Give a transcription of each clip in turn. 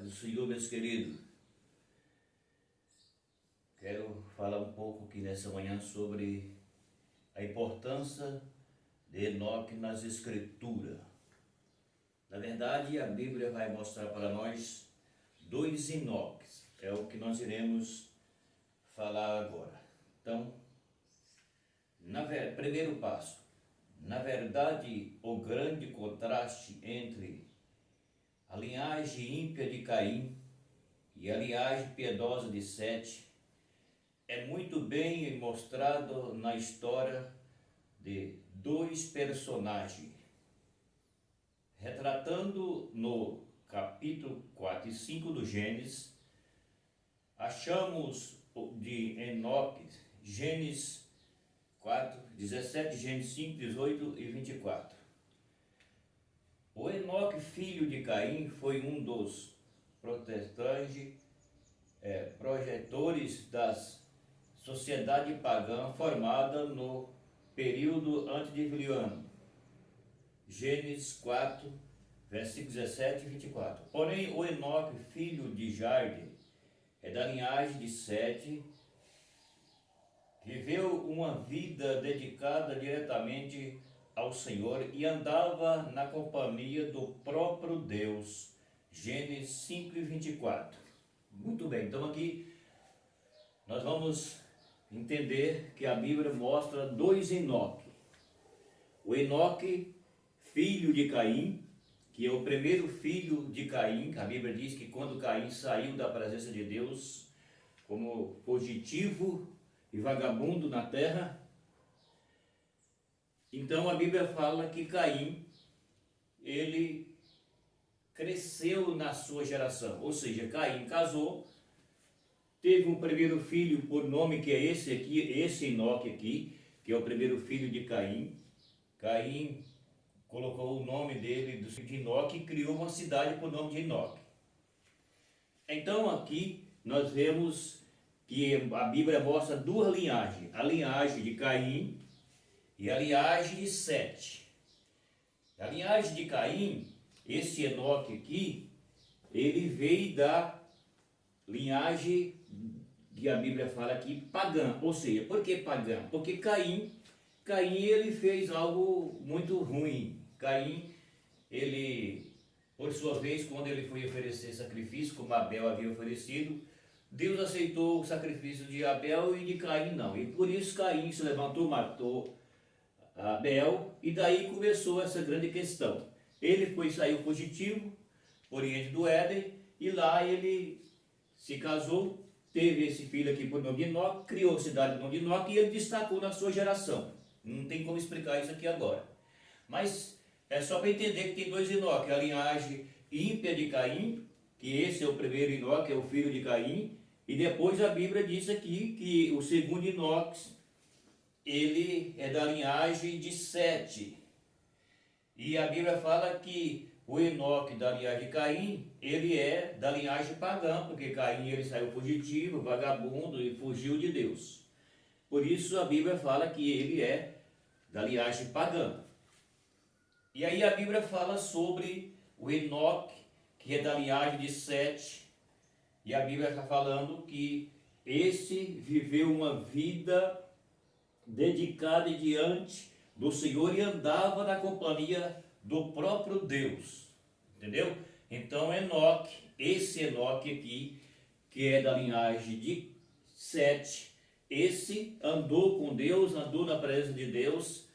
Paz do Senhor, meus queridos. Quero falar um pouco aqui nessa manhã sobre a importância de Enoque nas Escrituras. Na verdade, a Bíblia vai mostrar para nós dois Enoques. É o que nós iremos falar agora. Então, primeiro passo. Na verdade, o grande contraste entre a linhagem ímpia de Caim e a linhagem piedosa de Sete é muito bem mostrado na história de dois personagens. Retratando no capítulo 4 e 5 do Gênesis, achamos de Enoque, Gênesis 4, 17, Gênesis 5, 18 e 24. O Enoque, filho de Caim, foi um dos projetores da sociedade pagã formada no período antediluviano. Gênesis 4, versículos 17 e 24. Porém, o Enoque, filho de Jardim, é da linhagem de Sete, viveu uma vida dedicada diretamente ao Senhor e andava na companhia do próprio Deus. Gênesis 5 e 24. Muito bem, então aqui nós vamos entender que a Bíblia mostra dois Enoque. O Enoque, filho de Caim, que é o primeiro filho de Caim. A Bíblia diz que quando Caim saiu da presença de Deus como fugitivo e vagabundo na terra, então a Bíblia fala que Caim, ele cresceu na sua geração, ou seja, Caim casou, teve um primeiro filho por nome que é esse aqui, esse Enoque aqui, que é o primeiro filho de Caim. Caim colocou o nome dele de Enoque e criou uma cidade por nome de Enoque. Então aqui nós vemos que a Bíblia mostra duas linhagens, a linhagem de Caim e a linhagem de Sete. A linhagem de Caim, esse Enoque aqui, ele veio da linhagem que a Bíblia fala aqui, pagã. Ou seja, por que pagã? Porque Caim ele fez algo muito ruim. Caim, ele, por sua vez, quando ele foi oferecer sacrifício, como Abel havia oferecido, Deus aceitou o sacrifício de Abel e de Caim não. E por isso Caim se levantou, matou Abel, e daí começou essa grande questão. Ele saiu fugitivo, oriente do Éden, e lá ele se casou, teve esse filho aqui por nome de Enoque, criou a cidade por nome de Enoque, e ele destacou na sua geração. Não tem como explicar isso aqui agora. Mas é só para entender que tem dois Enoque, a linhagem ímpia de Caim, que esse é o primeiro Enoque, é o filho de Caim, e depois a Bíblia diz aqui que o segundo Enoque, ele é da linhagem de Sete. E a Bíblia fala que o Enoque da linhagem de Caim, ele é da linhagem pagã, porque Caim ele saiu fugitivo, vagabundo e fugiu de Deus. Por isso a Bíblia fala que ele é da linhagem pagã. E aí a Bíblia fala sobre o Enoque, que é da linhagem de Sete, e a Bíblia está falando que esse viveu uma vida dedicada diante do Senhor e andava na companhia do próprio Deus. Entendeu? Então Enoque, esse Enoque aqui, que é da linhagem de Sete, esse andou com Deus, andou na presença de Deus,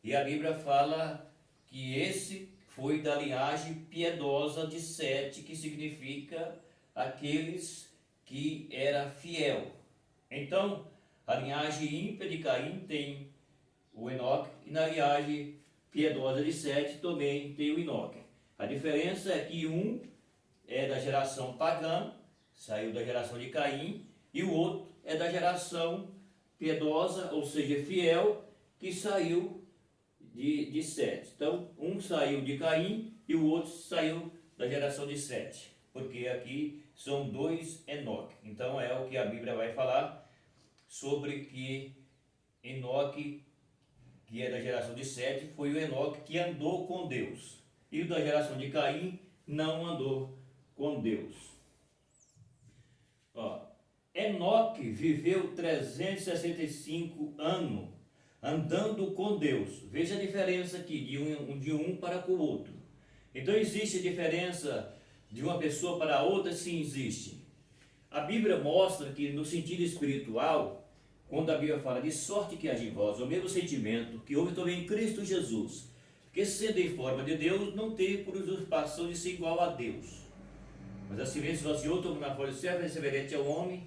e a Bíblia fala que esse foi da linhagem piedosa de Sete, que significa aqueles que era fiel. Então, a linhagem ímpia de Caim tem o Enoque, e na linhagem piedosa de Sete também tem o Enoque. A diferença é que um é da geração pagã, saiu da geração de Caim, e o outro é da geração piedosa, ou seja, fiel, que saiu de Sete. Então, um saiu de Caim e o outro saiu da geração de Sete, porque aqui são dois Enoque. Então é o que a Bíblia vai falar sobre que Enoque, que é da geração de Sete, foi o Enoque que andou com Deus. E o da geração de Caim não andou com Deus. Ó, Enoque viveu 365 anos andando com Deus. Veja a diferença aqui de um para com o outro. Então existe diferença de uma pessoa para a outra? Sim, existe. A Bíblia mostra que no sentido espiritual, quando a Bíblia fala de sorte que haja em vós, o mesmo sentimento que houve também em Cristo Jesus, que sendo em forma de Deus, não teve por usurpação de ser igual a Deus. Mas assim mesmo se vaciou, tomou na forma de servo, semelhante ao homem,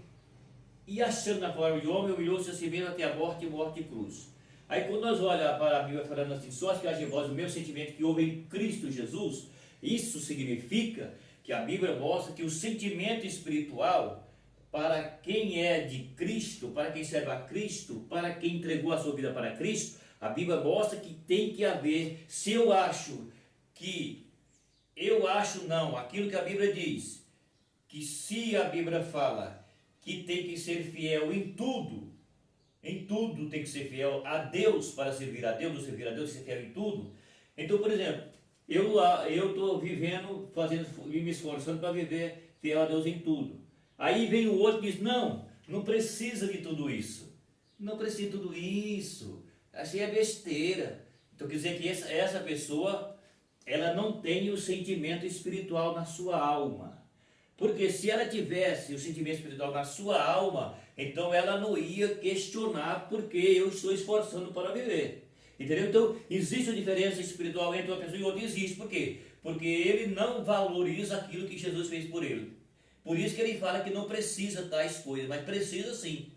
e achando na forma de homem, humilhou-se a si mesmo até a morte e morte e cruz. Aí quando nós olhamos para a Bíblia falando assim, sorte que haja em vós o mesmo sentimento que houve em Cristo Jesus, isso significa que a Bíblia mostra que o sentimento espiritual, para quem é de Cristo, para quem serve a Cristo, para quem entregou a sua vida para Cristo, a Bíblia mostra que tem que haver, se eu acho não, aquilo que a Bíblia diz, que se a Bíblia fala que tem que ser fiel em tudo tem que ser fiel a Deus para servir a Deus, servir a Deus, ser fiel em tudo. Então, por exemplo, eu estou vivendo, me esforçando para viver fiel a Deus em tudo. Aí vem o outro e diz, não precisa de tudo isso. Não precisa de tudo isso. Achei é besteira. Então quer dizer que essa pessoa, ela não tem o sentimento espiritual na sua alma. Porque se ela tivesse o sentimento espiritual na sua alma, então ela não ia questionar porque eu estou esforçando para viver. Entendeu? Então, existe uma diferença espiritual entre uma pessoa e outra? Existe. Por quê? Porque ele não valoriza aquilo que Jesus fez por ele. Por isso que ele fala que não precisa tais coisas, mas precisa sim.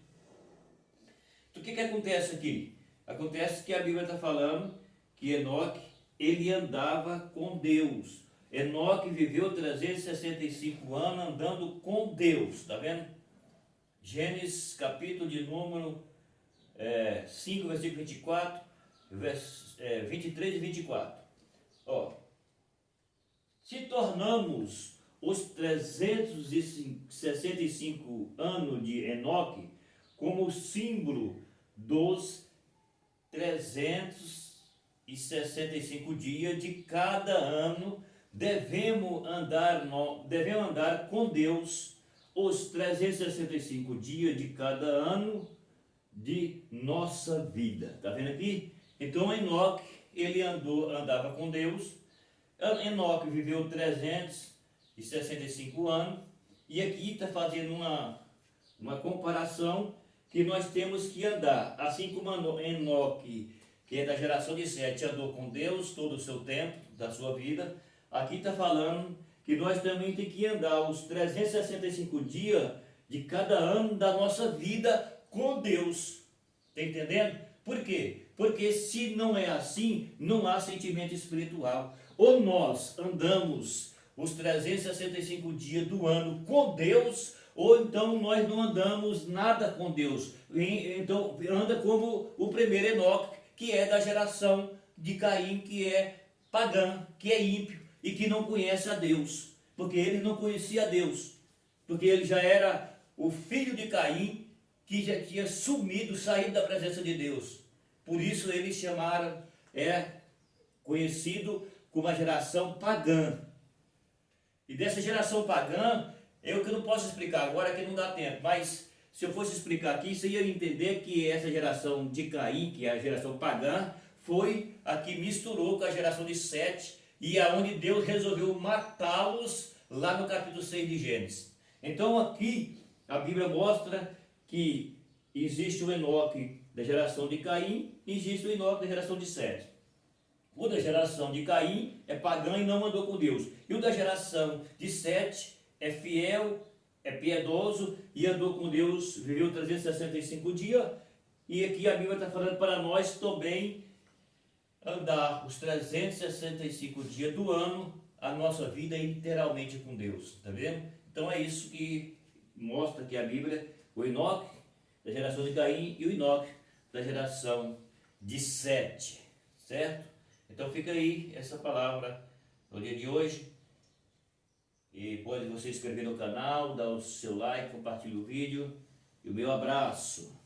Então, o que acontece aqui? Acontece que a Bíblia está falando que Enoque, ele andava com Deus. Enoque viveu 365 anos andando com Deus, está vendo? Gênesis capítulo de número 5, versículo 24, 23 e 24. Ó, se tornamos os 365 anos de Enoque como símbolo dos 365 dias de cada ano, devemos andar com Deus os 365 dias de cada ano de nossa vida. Está vendo aqui? Então Enoque, ele andava com Deus. Enoque viveu 365 anos. E aqui está fazendo uma comparação que nós temos que andar. Assim como Enoque, que é da geração de Sete, andou com Deus todo o seu tempo da sua vida, aqui está falando que nós também temos que andar os 365 dias de cada ano da nossa vida com Deus. Está entendendo? Por quê? Porque se não é assim, não há sentimento espiritual. Ou nós andamos os 365 dias do ano com Deus, ou então nós não andamos nada com Deus. Então anda como o primeiro Enoque, que é da geração de Caim, que é pagã, que é ímpio e que não conhece a Deus, porque ele não conhecia a Deus, porque ele já era o filho de Caim, que já tinha sumido, saído da presença de Deus. Por isso eles chamaram, conhecido como a geração pagã. E dessa geração pagã, eu que não posso explicar agora, que não dá tempo, mas se eu fosse explicar aqui, você ia entender que essa geração de Caim, que é a geração pagã, foi a que misturou com a geração de Sete, e aonde Deus resolveu matá-los lá no capítulo 6 de Gênesis. Então aqui a Bíblia mostra que existe o Enoque da geração de Caim e existe o Enoque da geração de Sete. O da geração de Caim é pagã e não andou com Deus. E o da geração de Sete é fiel, é piedoso e andou com Deus, viveu 365 dias. E aqui a Bíblia está falando para nós também andar os 365 dias do ano, a nossa vida inteiramente com Deus. Está vendo? Então é isso que mostra que a Bíblia, o Enoque da geração de Caim e o Enoque da geração de Sete. Certo? Então fica aí essa palavra no dia de hoje. E pode você inscrever no canal, dar o seu like, compartilhar o vídeo. E o meu abraço.